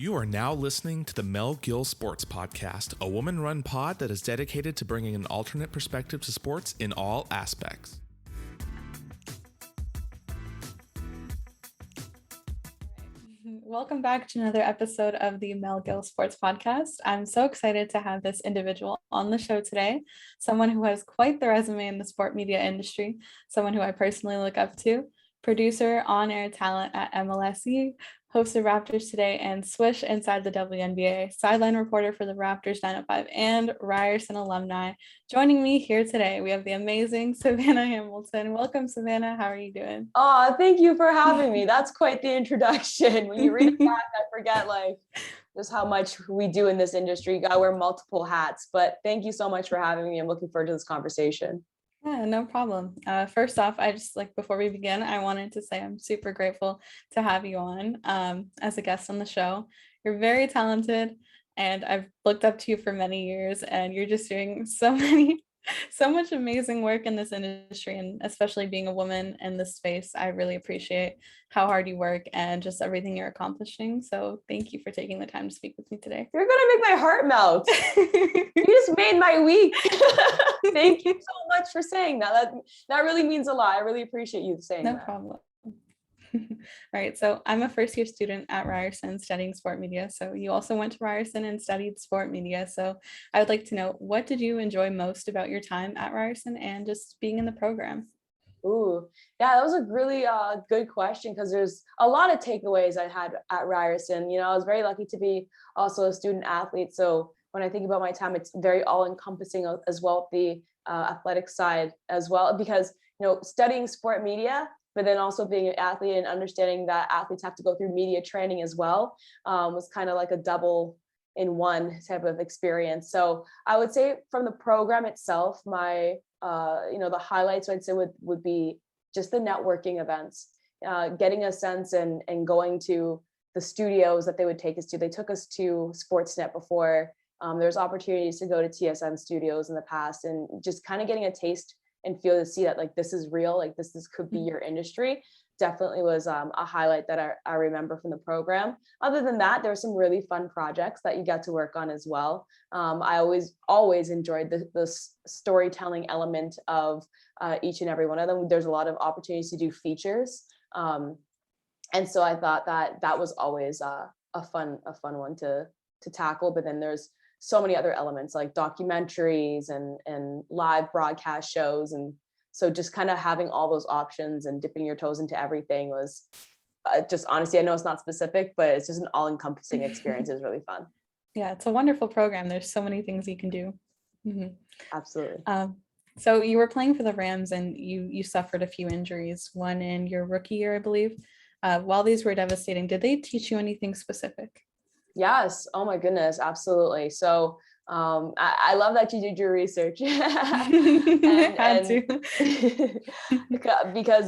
You are now listening to the Mel Gill Sports Podcast, a woman-run pod that is dedicated to bringing an alternate perspective to sports in all aspects. Welcome back to another episode of the Mel Gill Sports Podcast. I'm so excited to have this individual on the show today, someone who has quite the resume in the sport media industry, someone who I personally look up to, producer, on-air talent at MLSE, host of Raptors Today and SWISH inside the WNBA, sideline reporter for the Raptors 905, and Ryerson alumni. Joining me here today, we have the amazing Savanna Hamilton. Welcome, Savanna. How are you doing? Oh, thank you for having me. That's quite the introduction. When you read it back, I forget just how much we do in this industry. I wear multiple hats, but thank you so much for having me. I'm looking forward to this conversation. Yeah, no problem. First off, before we begin, I wanted to say I'm super grateful to have you on as a guest on the show. You're very talented, and I've looked up to you for many years, and you're just doing so much amazing work in this industry, and especially being a woman in this space. I really appreciate how hard you work and just everything you're accomplishing. So thank you for taking the time to speak with me today. You're gonna make my heart melt. You just made my week. Thank you so much for saying that. That really means a lot. I really appreciate you saying that. No problem. Right. So I'm a first year student at Ryerson studying sport media. So you also went to Ryerson and studied sport media. So I would like to know, what did you enjoy most about your time at Ryerson and just being in the program? Ooh, yeah, that was a really good question, because there's a lot of takeaways I had at Ryerson. You know, I was very lucky to be also a student athlete. So when I think about my time, it's very all-encompassing as well, the athletic side as well, because, you know, studying sport media, but then also being an athlete and understanding that athletes have to go through media training as well, was kind of like a double in one type of experience. So I would say from the program itself, my the highlights I'd say would be just the networking events, getting a sense and going to the studios that they would take us to. They took us to Sportsnet before. There's opportunities to go to TSN studios in the past, and just kind of getting a taste and feel to see that like this is real, like this could be your industry. Definitely was a highlight that I remember from the program. Other than that, there were some really fun projects that you got to work on as well. I always enjoyed the storytelling element of each and every one of them. There's a lot of opportunities to do features. And so I thought that was always a fun one to tackle. But then there's so many other elements like documentaries and live broadcast shows. And so just kind of having all those options and dipping your toes into everything was just, honestly, I know it's not specific, but it's just an all-encompassing experience. It was really fun. Yeah, it's a wonderful program. There's so many things you can do. Mm-hmm. Absolutely. So you were playing for the Rams and you suffered a few injuries, one in your rookie year, I believe. While these were devastating, did they teach you anything specific? Yes. Oh my goodness. Absolutely. So I love that you did your research. Because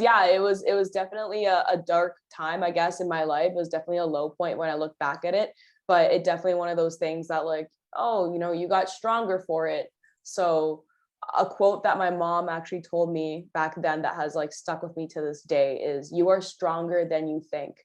yeah, it was definitely a dark time, I guess, in my life. It was definitely a low point when I look back at it, but it definitely one of those things that like, oh, you know, you got stronger for it. So a quote that my mom actually told me back then that has like stuck with me to this day is, "You are stronger than you think."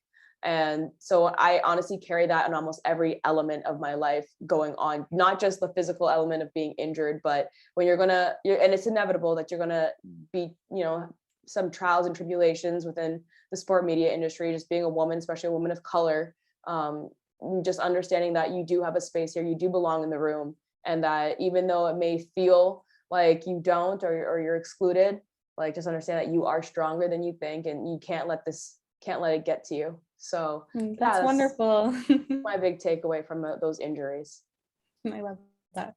And so I honestly carry that in almost every element of my life going on, not just the physical element of being injured, but when and it's inevitable that you're going to be, you know, some trials and tribulations within the sport media industry, just being a woman, especially a woman of color, just understanding that you do have a space here, you do belong in the room. And that even though it may feel like you don't, or you're excluded, like just understand that you are stronger than you think, and you can't let it get to you. So that's wonderful. My big takeaway from those injuries. I love that.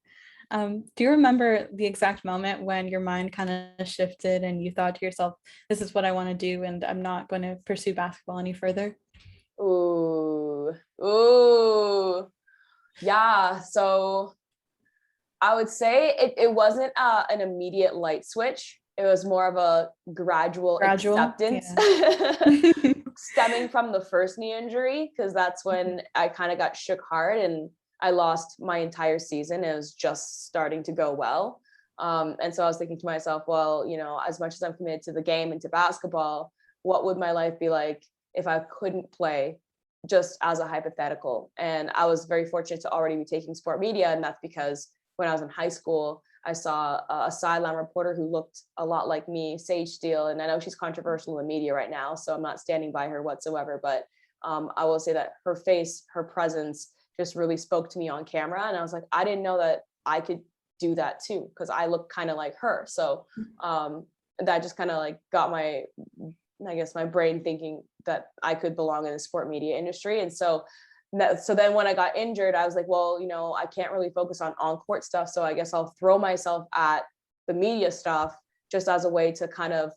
Do you remember the exact moment when your mind kind of shifted and you thought to yourself, this is what I want to do and I'm not going to pursue basketball any further? Ooh. Yeah. So I would say it wasn't an immediate light switch. It was more of a gradual acceptance. Yeah. Stemming from the first knee injury, because that's when I kind of got shook hard and I lost my entire season. It was just starting to go well. And so I was thinking to myself, well, you know, as much as I'm committed to the game and to basketball, what would my life be like if I couldn't play just as a hypothetical. And I was very fortunate to already be taking sport media. And that's because when I was in high school, I saw a sideline reporter who looked a lot like me, Sage Steele. And I know she's controversial in the media right now, so I'm not standing by her whatsoever. But I will say that her face, her presence just really spoke to me on camera. And I was like, I didn't know that I could do that too, because I look kind of like her. So that just kind of like got my, I guess, my brain thinking that I could belong in the sport media industry. And so then when I got injured, I was like, well, I can't really focus on court stuff. So I guess I'll throw myself at the media stuff just as a way to kind of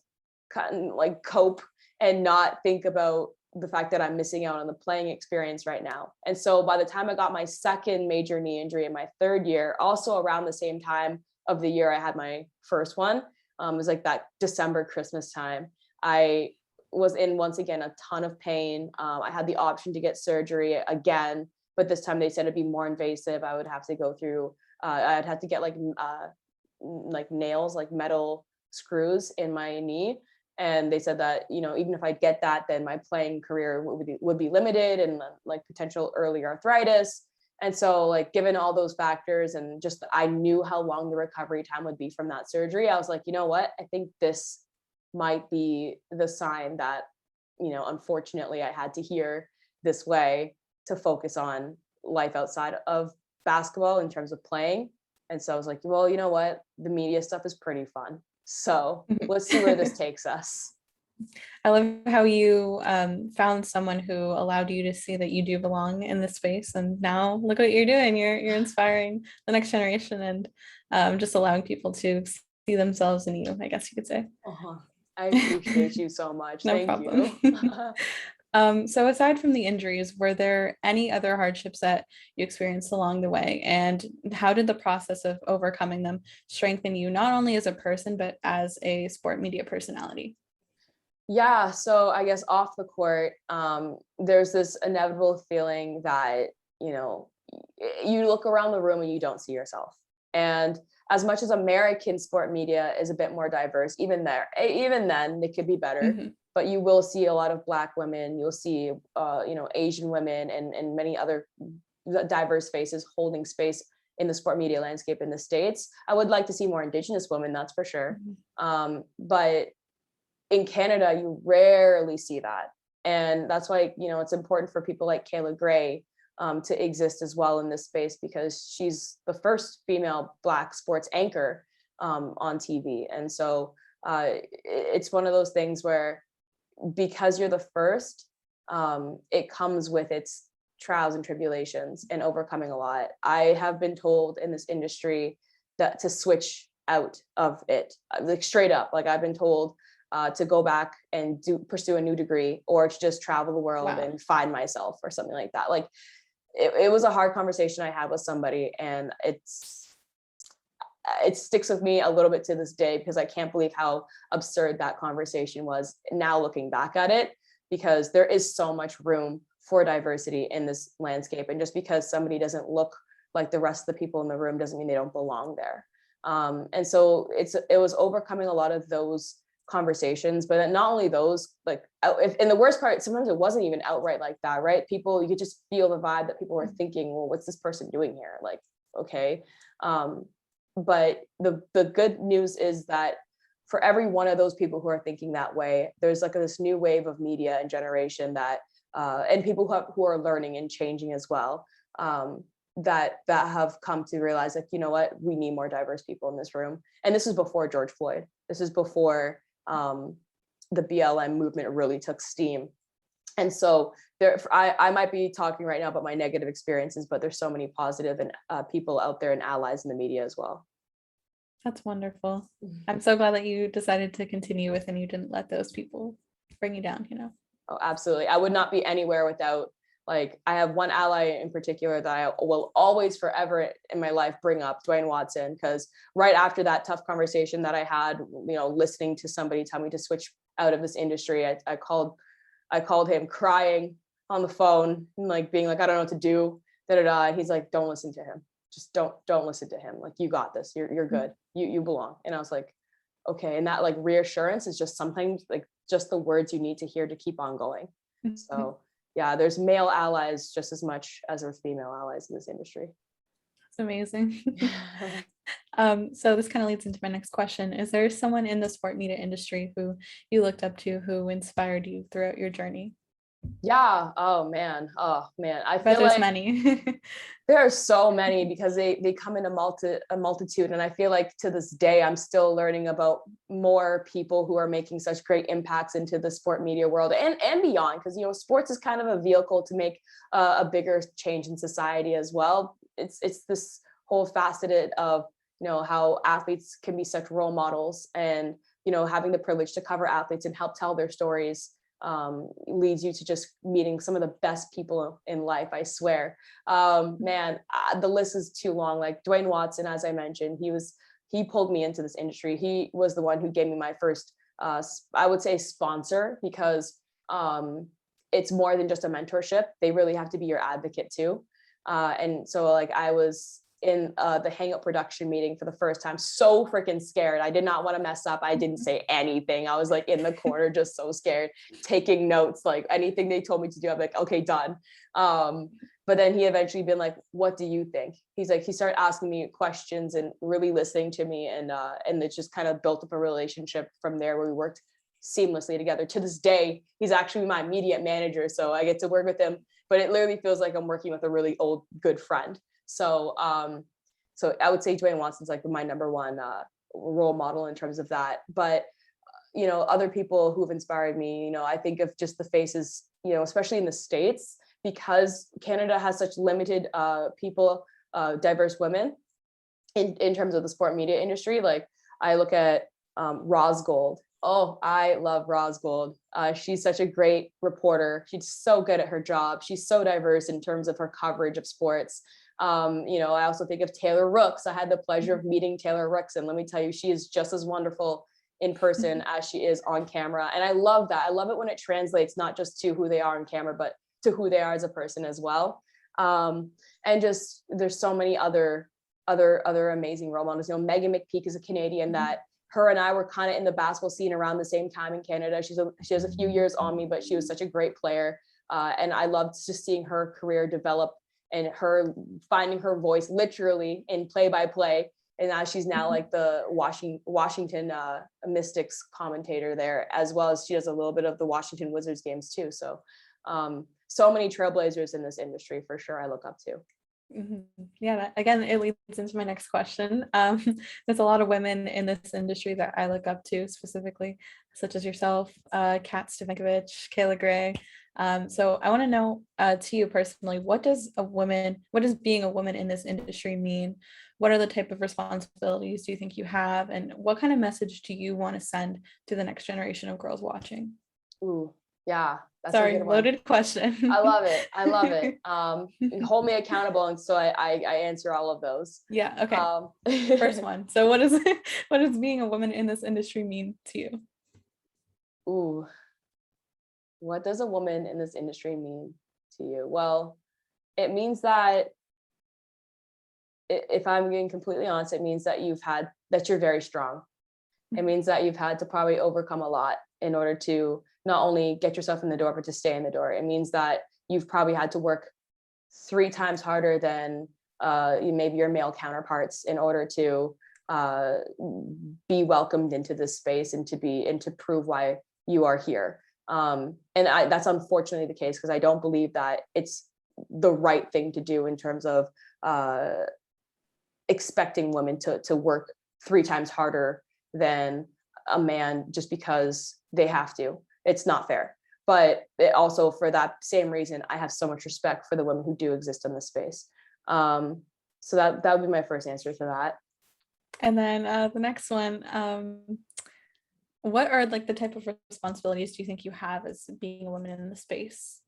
like cope and not think about the fact that I'm missing out on the playing experience right now. And so by the time I got my second major knee injury in my third year, also around the same time of the year I had my first one, it was like that December, Christmas time, I was in, once again, a ton of pain. I had the option to get surgery again, but this time they said it'd be more invasive. I would have to go through, I'd have to get like nails, like metal screws in my knee. And they said that, even if I get that, then my playing career would be limited and like potential early arthritis. And so like, given all those factors and just, I knew how long the recovery time would be from that surgery, I was like, you know what, I think this might be the sign that, unfortunately I had to hear this way to focus on life outside of basketball in terms of playing. And so I was like, well, you know what, the media stuff is pretty fun. So let's see where this takes us. I love how you found someone who allowed you to see that you do belong in this space. And now look what you're doing. You're inspiring the next generation and just allowing people to see themselves in you, I guess you could say. I appreciate you so much. No Thank problem. you. So aside from the injuries, were there any other hardships that you experienced along the way? And how did the process of overcoming them strengthen you, not only as a person, but as a sport media personality? Yeah, so I guess off the court, there's this inevitable feeling that, you look around the room and you don't see yourself. And as much as American sport media is a bit more diverse, even then it could be better. Mm-hmm. But you will see a lot of Black women, you'll see, Asian women and many other diverse faces holding space in the sport media landscape in the States. I would like to see more Indigenous women, that's for sure. Mm-hmm. But in Canada, you rarely see that. And that's why, it's important for people like Kayla Gray to exist as well in this space, because she's the first female Black sports anchor on TV. And so it's one of those things where, because you're the first, it comes with its trials and tribulations and overcoming a lot. I have been told in this industry that to switch out of it, like straight up, like I've been told to go back and pursue a new degree, or to just travel the world and find myself or something like that. Like it was a hard conversation I had with somebody, and it sticks with me a little bit to this day, because I can't believe how absurd that conversation was now looking back at it, because there is so much room for diversity in this landscape. And just because somebody doesn't look like the rest of the people in the room doesn't mean they don't belong there. And so it was overcoming a lot of those conversations, but not only those, like, and the worst part, sometimes it wasn't even outright like that, right? People, you could just feel the vibe that people were thinking, well, what's this person doing here? Like, okay. But the good news is that for every one of those people who are thinking that way, there's like this new wave of media and generation that, and people who are learning and changing as well, that have come to realize, like, you know what, we need more diverse people in this room. And this is before George Floyd. This is before the BLM movement really took steam. And so I might be talking right now about my negative experiences, but there's so many positive and people out there and allies in the media as well. That's wonderful. I'm so glad that you decided to continue with, and you didn't let those people bring you down, Oh, absolutely. I would not be anywhere without, like, I have one ally in particular that I will always forever in my life bring up, Dwayne Watson, because right after that tough conversation that I had, listening to somebody tell me to switch out of this industry, I called him crying on the phone and like being like, I don't know what to do, And he's like, don't listen to him. Just don't listen to him. Like, you got this. You're good. You belong. And I was like, okay. And that like reassurance is just sometimes like just the words you need to hear to keep on going. So yeah, there's male allies just as much as there's female allies in this industry. It's amazing. So this kind of leads into my next question. Is there someone in the sport media industry who you looked up to, who inspired you throughout your journey? Yeah. Oh man. I But feel there's like many. there are so many because they come in a multitude. And I feel like to this day, I'm still learning about more people who are making such great impacts into the sport media world and beyond. Because, you know, sports is kind of a vehicle to make a bigger change in society as well. It's this whole faceted of, you know, how athletes can be such role models, and, you know, having the privilege to cover athletes and help tell their stories leads you to just meeting some of the best people in life, I swear. The list is too long. Like Dwayne Watson, as I mentioned, he pulled me into this industry. He was the one who gave me my first, I would say, sponsor, because it's more than just a mentorship. They really have to be your advocate too. And so like I was in the Hangout production meeting for the first time, so freaking scared. I did not want to mess up. I didn't say anything. I was like in the corner, just so scared, taking notes, like anything they told me to do, I'm like, okay, done. But then he eventually been like, what do you think? He's like, he started asking me questions and really listening to me. And it just kind of built up a relationship from there where we worked seamlessly together. To this day, he's actually my media manager. So I get to work with him, but it literally feels like I'm working with a really old, good friend. So I would say Dwayne Watson's like my number one role model in terms of that. But, you know, other people who've inspired me, you know, I think of just the faces, you know, especially in the States, because Canada has such limited diverse women in terms of the sport media industry. Like I look at Rosgold. Oh, I love Rosgold. She's such a great reporter. She's so good at her job. She's so diverse in terms of her coverage of sports. You know, I also think of Taylor Rooks. I had the pleasure of meeting Taylor Rooks, and let me tell you, she is just as wonderful in person as she is on camera. And I love that. I love it when it translates not just to who they are on camera, but to who they are as a person as well. And just there's so many other amazing role models. You know, Megan McPeak is a Canadian that her and I were kind of in the basketball scene around the same time in Canada. She has a few years on me, but she was such a great player. And I loved just seeing her career develop and her finding her voice literally in play-by-play. And now she's now like the Washington Mystics commentator there, as well as she does a little bit of the Washington Wizards games too. So so many trailblazers in this industry for sure I look up to. Yeah, again, it leads into my next question. There's a lot of women in this industry that I look up to specifically, such as yourself, Kat Stavinkovich, Kayla Gray. So I want to know to you personally, what does being a woman in this industry mean? What are the type of responsibilities do you think you have? And what kind of message do you want to send to the next generation of girls watching? Ooh, yeah. That's Sorry, loaded question. I love it. Hold me accountable, and so I answer all of those. Yeah. Okay. First one. So what does being a woman in this industry mean to you? Ooh, what does a woman in this industry mean to you? Well, it means that if I'm being completely honest, it means that you're very strong. It means that you've had to probably overcome a lot in order to not only get yourself in the door, but to stay in the door. It means that you've probably had to work 3 times harder than maybe your male counterparts in order to be welcomed into this space and to prove why you are here. That's unfortunately the case, because I don't believe that it's the right thing to do in terms of expecting women to work 3 times harder than a man just because they have to. It's not fair. But it also, for that same reason, I have so much respect for the women who do exist in this space. So that would be my first answer to that. And then the next one, what are like the type of responsibilities do you think you have as being a woman in the space?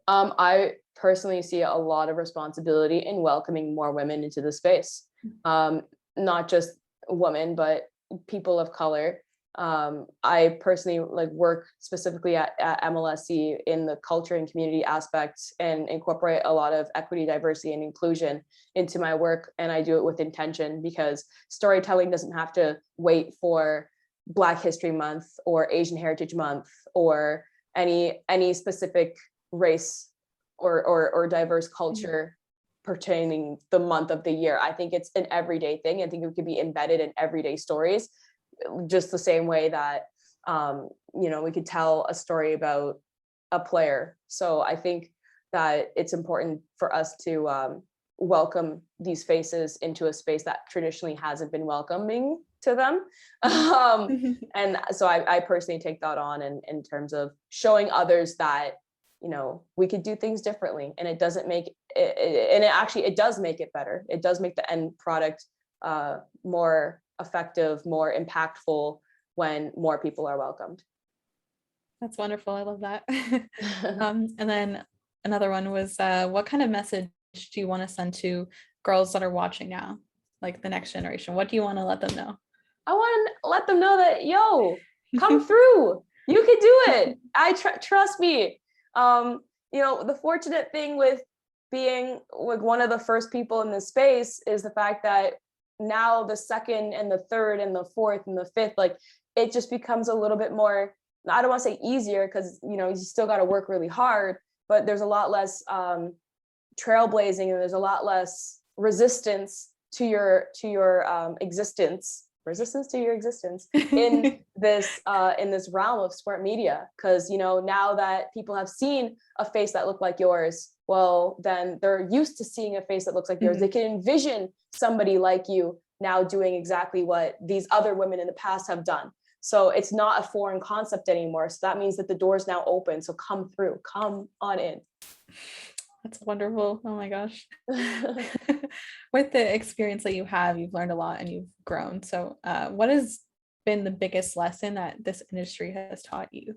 I personally see a lot of responsibility in welcoming more women into the space. Not just women, but people of color. I personally work specifically at MLSE in the culture and community aspects and incorporate a lot of equity, diversity, and inclusion into my work. And I do it with intention, because storytelling doesn't have to wait for Black History Month or Asian Heritage Month or any specific race or diverse culture pertaining the month of the year. I think it's an everyday thing. I think it could be embedded in everyday stories, just the same way that we could tell a story about a player. So I think that it's important for us to welcome these faces into a space that traditionally hasn't been welcoming to them. And so I personally take that on in terms of showing others that, we could do things differently, and it doesn't make it, and it does make it better. It does make the end product more effective, more impactful when more people are welcomed. That's wonderful. I love that. And then another one was, what kind of message do you want to send to girls that are watching now, like the next generation? What do you want to let them know? I want to let them know that, come through. You can do it. Trust me. The fortunate thing with being like one of the first people in this space is the fact that now the second and the third and the fourth and the fifth, like it just becomes a little bit more, I don't want to say easier, because you still got to work really hard, but there's a lot less trailblazing, and there's a lot less resistance to your existence in this realm of sport media. Because now that people have seen a face that looked like yours, well, then they're used to seeing a face that looks like yours. They can envision somebody like you now doing exactly what these other women in the past have done. So it's not a foreign concept anymore. So that means that the door's now open. So come through, come on in. That's wonderful. Oh my gosh. With the experience that you've learned a lot and you've grown. So what has been the biggest lesson that this industry has taught you?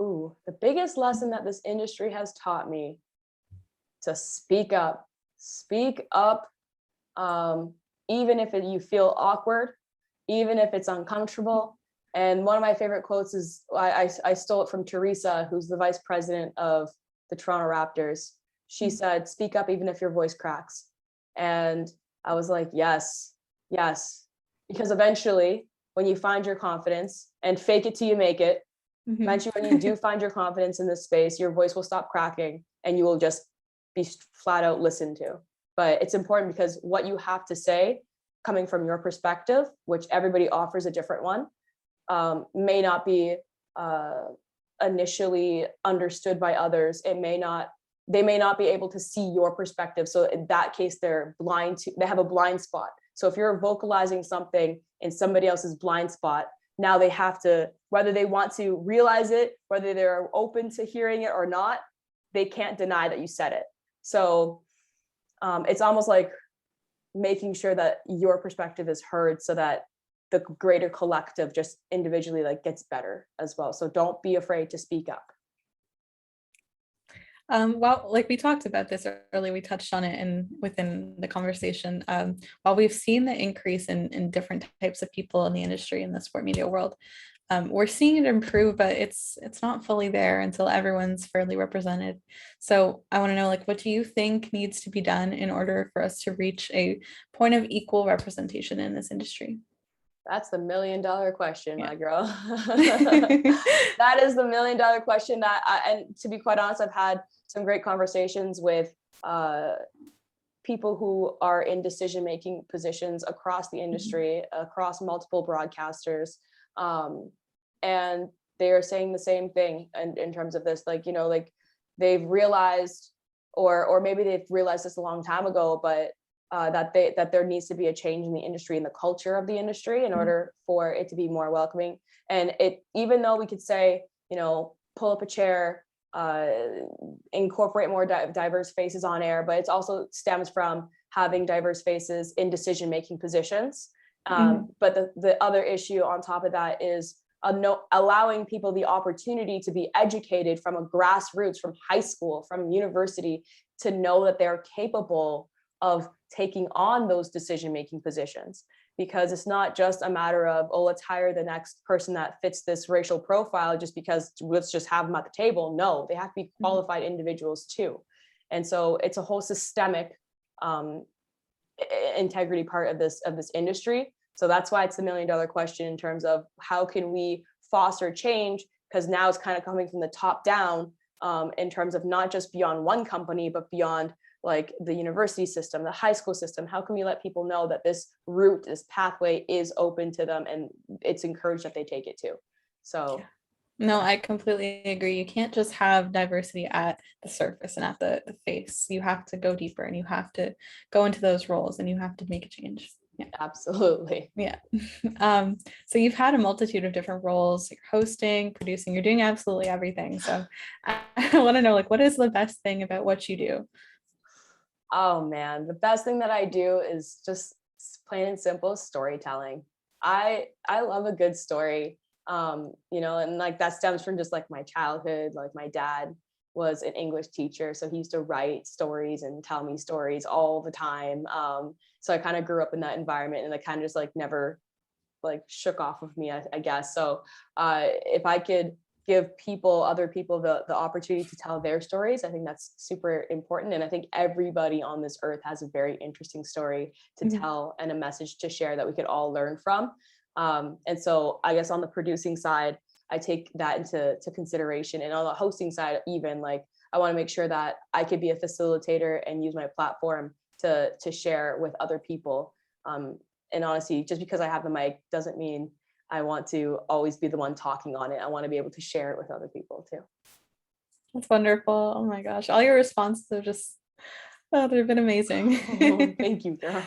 Ooh, the biggest lesson that this industry has taught me: to speak up. Speak up, even if you feel awkward, even if it's uncomfortable. And one of my favorite quotes is, I stole it from Teresa, who's the vice president of the Toronto Raptors. She said, "Speak up even if your voice cracks." And I was like, yes. Because eventually, when you find your confidence, and fake it till you make it, eventually when you do find your confidence in this space, your voice will stop cracking and you will just be flat out listened to. But it's important, because what you have to say, coming from your perspective, which everybody offers a different one, may not be initially understood by others. They may not be able to see your perspective. So in that case, they have a blind spot. So if you're vocalizing something in somebody else's blind spot, now they have to, whether they want to realize it, whether they're open to hearing it or not, they can't deny that you said it. So it's almost like making sure that your perspective is heard, so that the greater collective just individually gets better as well. So don't be afraid to speak up. Well, like we talked about this earlier, we touched on it within the conversation. While we've seen the increase in different types of people in the industry, in the sport media world, we're seeing it improve, but it's not fully there until everyone's fairly represented. So I want to know, what do you think needs to be done in order for us to reach a point of equal representation in this industry? That's the $1 million question, my girl. That is the $1 million question and to be quite honest, I've had some great conversations with people who are in decision-making positions across the industry, across multiple broadcasters. And they are saying the same thing in terms of this, they've realized, or maybe they've realized this a long time ago, but that there needs to be a change in the industry and the culture of the industry in order for it to be more welcoming. And even though we could say, pull up a chair, incorporate more diverse faces on air, but it also stems from having diverse faces in decision-making positions. But the other issue on top of that is allowing people the opportunity to be educated from a grassroots, from high school, from university, to know that they're capable of taking on those decision-making positions. Because it's not just a matter of, let's hire the next person that fits this racial profile just because let's just have them at the table. No, they have to be qualified individuals too. And so it's a whole systemic integrity part of this industry. So that's why it's the $1 million question in terms of how can we foster change because now it's kind of coming from the top down, in terms of not just beyond one company, but beyond like the university system, the high school system. How can we let people know that this route, this pathway is open to them, and it's encouraged that they take it too? So No, I completely agree. You can't just have diversity at the surface and at the face. You have to go deeper, and you have to go into those roles, and you have to make a change. Yeah, absolutely. Yeah. So you've had a multitude of different roles. You're hosting, producing, you're doing absolutely everything. So I want to know, like, what is the best thing about what you do? Oh man, the best thing that I do is just plain and simple storytelling. I love a good story. And like that stems from just like my childhood. Like my dad was an English teacher, so he used to write stories and tell me stories all the time. So I kind of grew up in that environment, and it kind of just like never like shook off of me, I guess. So if I could give other people the opportunity to tell their stories, I think that's super important. And I think everybody on this earth has a very interesting story to tell and a message to share that we could all learn from. And so I guess on the producing side, I take that into consideration. And on the hosting side, even like I want to make sure that I could be a facilitator and use my platform to share with other people. And honestly, just because I have the mic doesn't mean I want to always be the one talking on it. I want to be able to share it with other people too. That's wonderful. Oh my gosh. All your responses are just, they've been amazing. Oh, thank you, girl.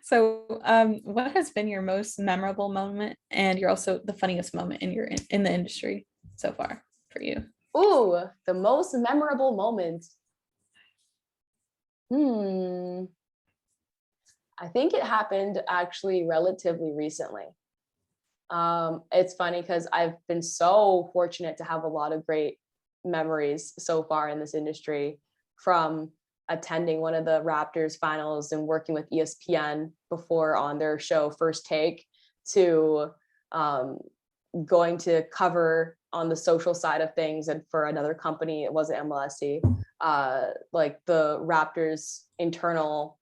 So what has been your most memorable moment, and you're also the funniest moment in the industry so far for you? Ooh, the most memorable moment. I think it happened actually relatively recently. It's funny because I've been so fortunate to have a lot of great memories so far in this industry, from attending one of the Raptors finals and working with ESPN before on their show First Take, to going to cover on the social side of things, and for another company, it wasn't MLSE, like the Raptors internal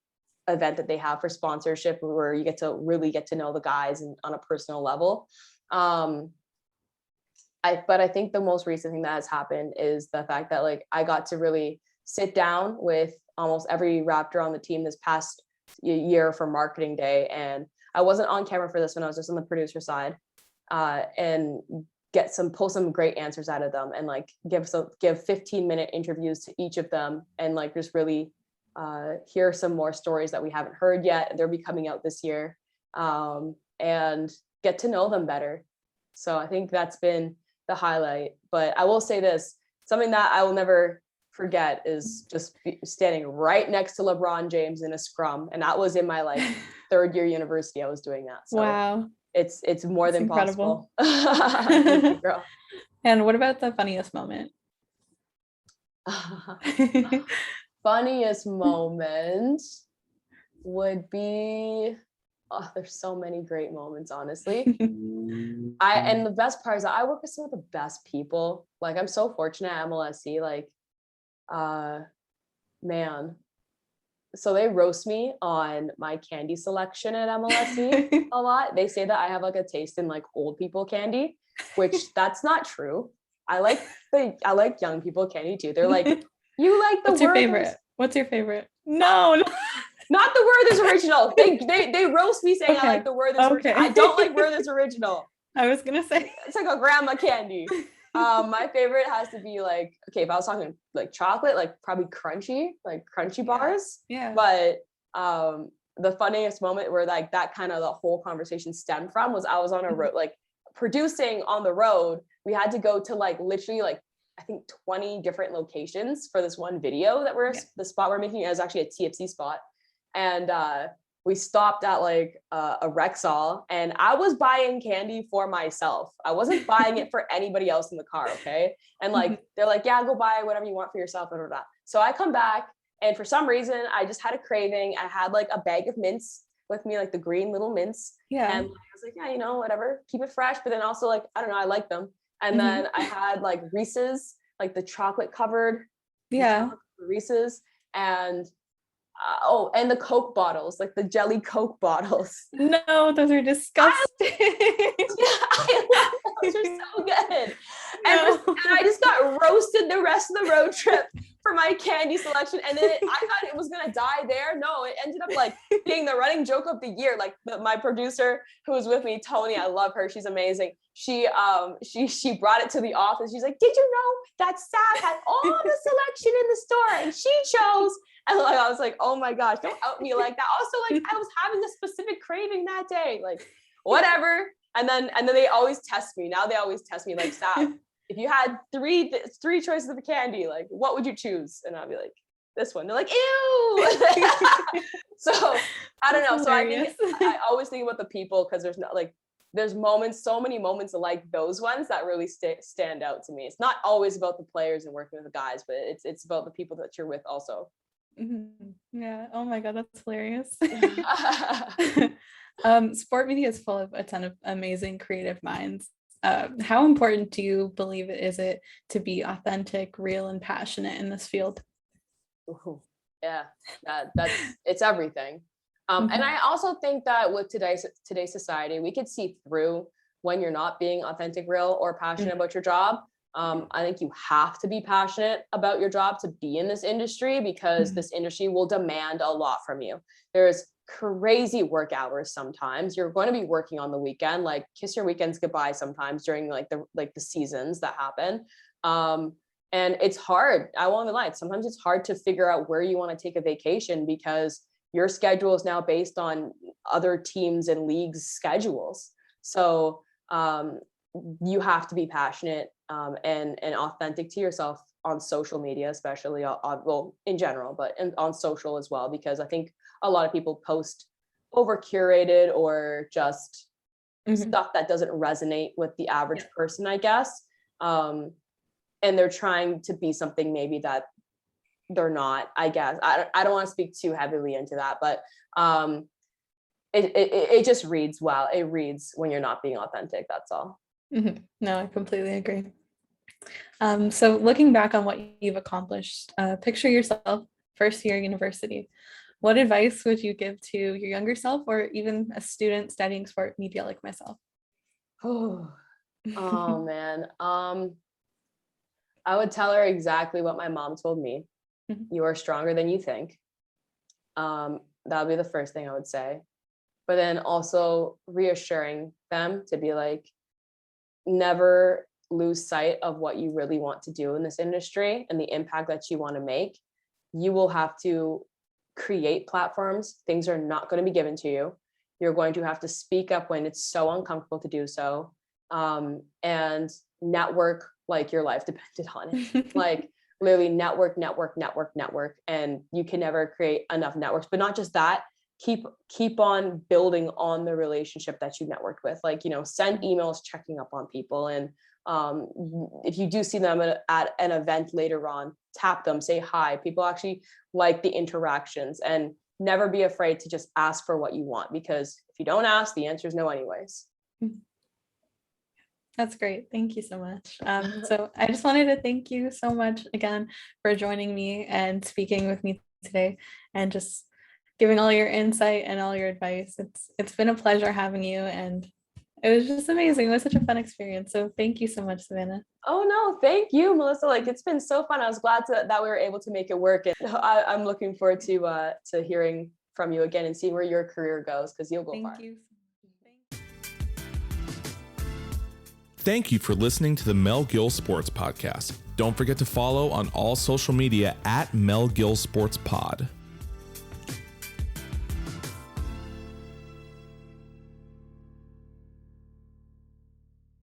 event that they have for sponsorship, where you get to really get to know the guys on a personal level. But I think the most recent thing that has happened is the fact that like I got to really sit down with almost every Raptor on the team this past year for marketing day. And I wasn't on camera for this one. I was just on the producer side, and pull some great answers out of them, and like give 15-minute interviews to each of them, and like just really hear some more stories that we haven't heard yet. They'll be coming out this year, and get to know them better. So I think that's been the highlight. But I will say this, something that I will never forget is just standing right next to LeBron James in a scrum. And that was in my like third year university. I was doing that. So wow. It's more than incredible. Possible. Thank you, girl. And what about the funniest moment? Funniest moment would be, there's so many great moments, honestly. And the best part is that I work with some of the best people. Like I'm so fortunate at MLSE, like, man. So they roast me on my candy selection at MLSE a lot. They say that I have like a taste in like old people candy, which that's not true. I like young people candy too. They're like, you like the What's your favorite? What's your favorite? No. Not the Werther's Original. They roast me saying I like the Werther's Original. I don't like Werther's Original. I was gonna say it's like a grandma candy. My favorite has to be like, okay, if I was talking like chocolate, like probably crunchy bars. Yeah. But the funniest moment where like that kind of the whole conversation stemmed from was I was on a road, like producing on the road. We had to go to like literally like I think 20 different locations for this one video that the spot we're making is actually a TFC spot. And we stopped at like a Rexall, and I was buying candy for myself. I wasn't buying it for anybody else in the car, okay? And like, they're like, yeah, go buy whatever you want for yourself, blah, blah, blah. So I come back, and for some reason, I just had a craving. I had like a bag of mints with me, like the green little mints. Yeah. And I was like, yeah, you know, whatever, keep it fresh. But then also like, I don't know, I like them. And then I had like Reese's, like the chocolate covered Reese's. And And the Coke bottles, like the jelly Coke bottles. No, those are disgusting. I love those. Are so good. No. And I just got roasted the rest of the road trip for my candy selection. And then I thought it was going to die there. No, it ended up like being the running joke of the year. Like my producer who was with me, Tony, I love her. She's amazing. She brought it to the office. She's like, did you know that Sav had all the selection in the store and she chose? And like, I was like, oh my gosh, don't out me like that. Also, like I was having a specific craving that day, like whatever. And then they always test me. Now they always test me like, Sav, if you had three choices of candy, like what would you choose? And I'll be like, this one. They're like, ew. So I don't know. So I think I always think about the people because there's moments, so many moments like those ones that really stand out to me. It's not always about the players and working with the guys, but it's about the people that you're with also. Mm-hmm. Yeah. Oh my God, that's hilarious. Sport media is full of a ton of amazing creative minds. How important do you believe is it to be authentic, real, and passionate in this field? Ooh, yeah, that's it's everything. And I also think that with today's society, we could see through when you're not being authentic, real, or passionate about your job. I think you have to be passionate about your job to be in this industry because this industry will demand a lot from you. There's crazy work hours sometimes. You're going to be working on the weekend, like kiss your weekends goodbye sometimes during like the seasons that happen. And it's hard. I won't lie. Sometimes it's hard to figure out where you want to take a vacation because your schedule is now based on other teams and leagues' schedules. So you have to be passionate and authentic to yourself on social media, especially well, in general, but on social as well, because I think a lot of people post over curated or just stuff that doesn't resonate with the average person, I guess. And they're trying to be something maybe that they're not, I guess. I don't want to speak too heavily into that, but it just reads well. It reads when you're not being authentic. That's all. No, I completely agree. So looking back on what you've accomplished, picture yourself first year university. What advice would you give to your younger self or even a student studying sport media like myself? Oh man. I would tell her exactly what my mom told me. You are stronger than you think. That would be the first thing I would say. But then also reassuring them to be like, never lose sight of what you really want to do in this industry and the impact that you want to make. You will have to create platforms. Things are not going to be given to you. You're going to have to speak up when it's so uncomfortable to do so. And network like your life depended on it. Like literally network. And you can never create enough networks, but not just that. Keep on building on the relationship that you networked with, like, send emails checking up on people. And if you do see them at an event later on, tap them, say hi. People actually like the interactions, and never be afraid to just ask for what you want, because if you don't ask, the answer is no anyways. That's great. Thank you so much. So I just wanted to thank you so much again for joining me and speaking with me today and just giving all your insight and all your advice. It's been a pleasure having you, and it was just amazing. It was such a fun experience. So thank you so much, Savanna. Oh no, thank you, Melissa. Like, it's been so fun. I was glad that we were able to make it work. And I'm looking forward to hearing from you again and seeing where your career goes, because you'll go far. Thank you. Thank you for listening to the Mel Gill Sports Podcast. Don't forget to follow on all social media at Mel Gill Sports Pod.